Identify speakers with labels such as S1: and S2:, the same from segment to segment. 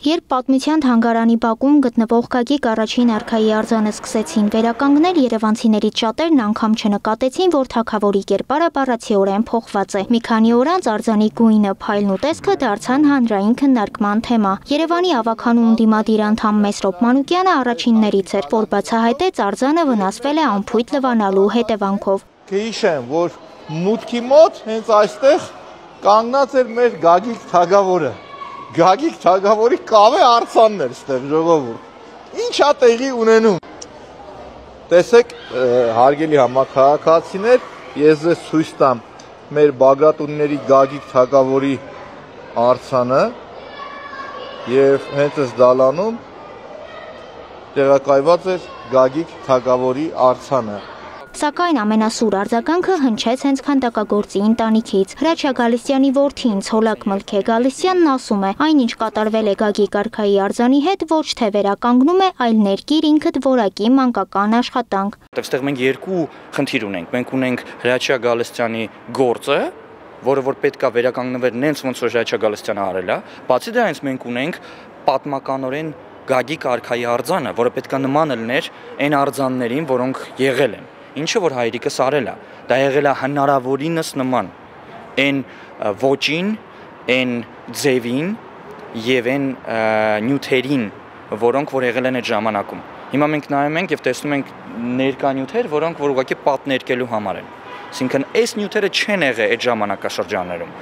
S1: Երբ պատմության թանգարանի բակում գտնվող Գագիկ առաջին արքայի արձանը սկսեցին վերականգնել, երևանցիներից շատերն անգամ չնկատեցին, որ թագավորի կերպարը բառացիորեն փոխված է։ Մի քանի օր անց արձանի գույնը, փայլն ու տեսքը դարձան հանրային քննարկման թեմա։ Երևանի ավագանու ընդդիմադիր անդամ Մեսրոպ Մանուկյանը առաջիններից էր, որ բացահայտեց արձանը վնասվել է անփույթ լվանալու հետևանքով։
S2: Կհիշեմ, որ մուտքի մոտ հենց այստեղ կանգնած էր մեր Գագիկ թագավորը։ Գագիկ թագավորի կավե արձանն էր ստեղ ժողովուրդ։ Ինչ է տեղի ունենում։ Տեսեք, հարգելի համաքաղաքացիներ, ես ձեզ ցույց տամ մեր Բագրատունիների Գագիկ թագավորի արձանը եւ հենց այս դալանում տեղակայված էր Գագիկ թագավորի արձանը։
S1: Սակայն ամենասուր արձագանքը հնչեց հենց քանդակագործի ընտանիքից։ Հրաչյա Գալստյանի որդին Ցոլակ Մլքե Գալստյանն ասում է, այնինչ կատարվել է Գագիկ արքայի արձանի հետ ոչ թե վերականգնում է, այլ ներկիր ինքդ որակի մանկական աշխատանք։
S3: Այստեղ մենք երկու խնդիր ունենք։ Մենք ունենք Հրաչյա Գալստյանի գործը, որը որ պետք է վերականգնվեր նենց ոնց որ Հրաչյա Գալստյանը արել է։ Բացի դրանից մենք ունենք պատմականորեն Գագիկ արքայի արձանը, որը պետք է նման լիներ այն արձաններին, որոնք եղել են։ Ինչը որ հայրիկս արել է, դա եղել է հնարավորինս նման այն ոճին, այն ձևին եւ այն նյութերին, որոնք որ եղել են այդ ժամանակում։ Հիմա մենք նայում ենք եւ տեսնում ենք ներկա նյութեր, որոնք որ ուղղակի պատներկելու համար են։ Այսինքն այս նյութերը չեն եղել այդ ժամանակաշրջաններում։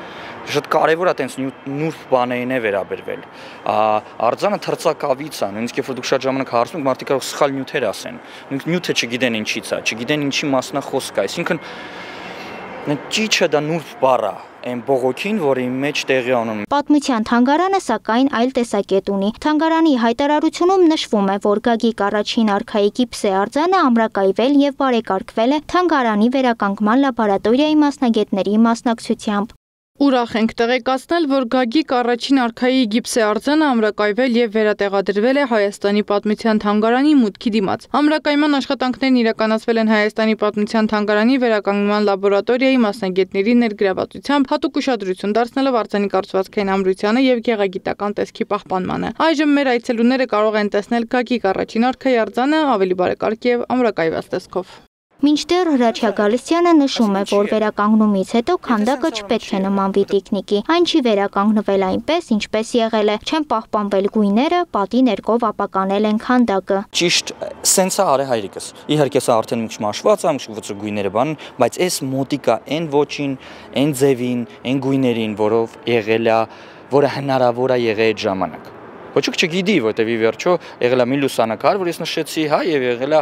S3: Շատ կարևոր է տենց նուրբ բաներին է վերաբերվել։ Արձանը թրծակավից է, նույնիսկ երբ որ դուք շատ ժամանակ հարցնում եք, մարդիկ կարող սխալ նյութեր ասեն։ Նյութը չգիտեն ինչից է, չգիտեն ինչի մասն է խոսքը, այսինքն ճիչը դա նուրբ բառ է, այն բողոքին, որի մեջ տեղի ունենում։
S1: Պատմության թանգարանը սակայն այլ տեսակետ ունի։ Թանգարանի հայտարարությունում նշվում է, որ Գագիկ առաջին արքայի գիպսե արձանը ամրակայվել եւ բարեկարգվել է թանգարանի վերականգման լաբորատորիայի մասնագետների մասնակցությամբ։
S4: Ուրախ ենք տեղեկացնել, որ Գագիկ առաջին արքայի գիպսե արձանը ամրակայվել եւ վերատեղադրվել է Հայաստանի պատմության թանգարանի մուտքի դիմաց։ Ամրակայման աշխատանքներն իրականացվել են Հայաստանի պատմության թանգարանի վերականգնման լաբորատորիայի մասնագետների ներգրավվածությամբ, հատուկ ուշադրություն դարձնելով արձանի կառուցվածքային ամրությանը եւ գեղագիտական տեսքի պահպանմանը։ Այժմ մեր այցելուները կարող են տեսնել Գագիկ առաջին արքայի արձանը ավելի բարեկարգ եւ ամրակայված տեսքով։
S1: Մինչդեռ Հրաչյա Գալստյանը նշում է, որ վերականգնումից հետո քանդակը չպետք է նմանվի տիկնիկի։ Այն չի վերականգնվել այնպես, ինչպես եղել է։ Չեն պահպանվել գույները, պատի ներկով ապականել են քանդակը։
S3: Ճիշտ սենց է արել հայրիկս։ Իհարկե սա արդեն ինչ մաշված է, ինչ գույները բան, բայց այս մոտիկա այն ոճին, այն ձևին, այն գույներին, որով եղել է, որը հնարավոր է եղել այդ ժամանակ։ Ոչ ոք չգիտի, որտեվ ի վերջո եղել է մի լուսանկար, որ ես նշեցի, հա, եւ եղել է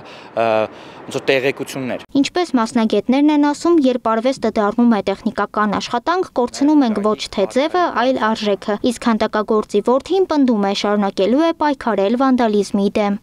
S3: ոնց որ տեղեկություններ։
S1: Ինչպես մասնագետներն են ասում, երբ արվեստը դառնում է տեխնիկական աշխատանք, կորցնում ենք ոչ թե ձևը, այլ արժեքը, իսկ քանդակագործի որդին պնդում է շարունակելու է պայքարել վանդալիզմի դեմ։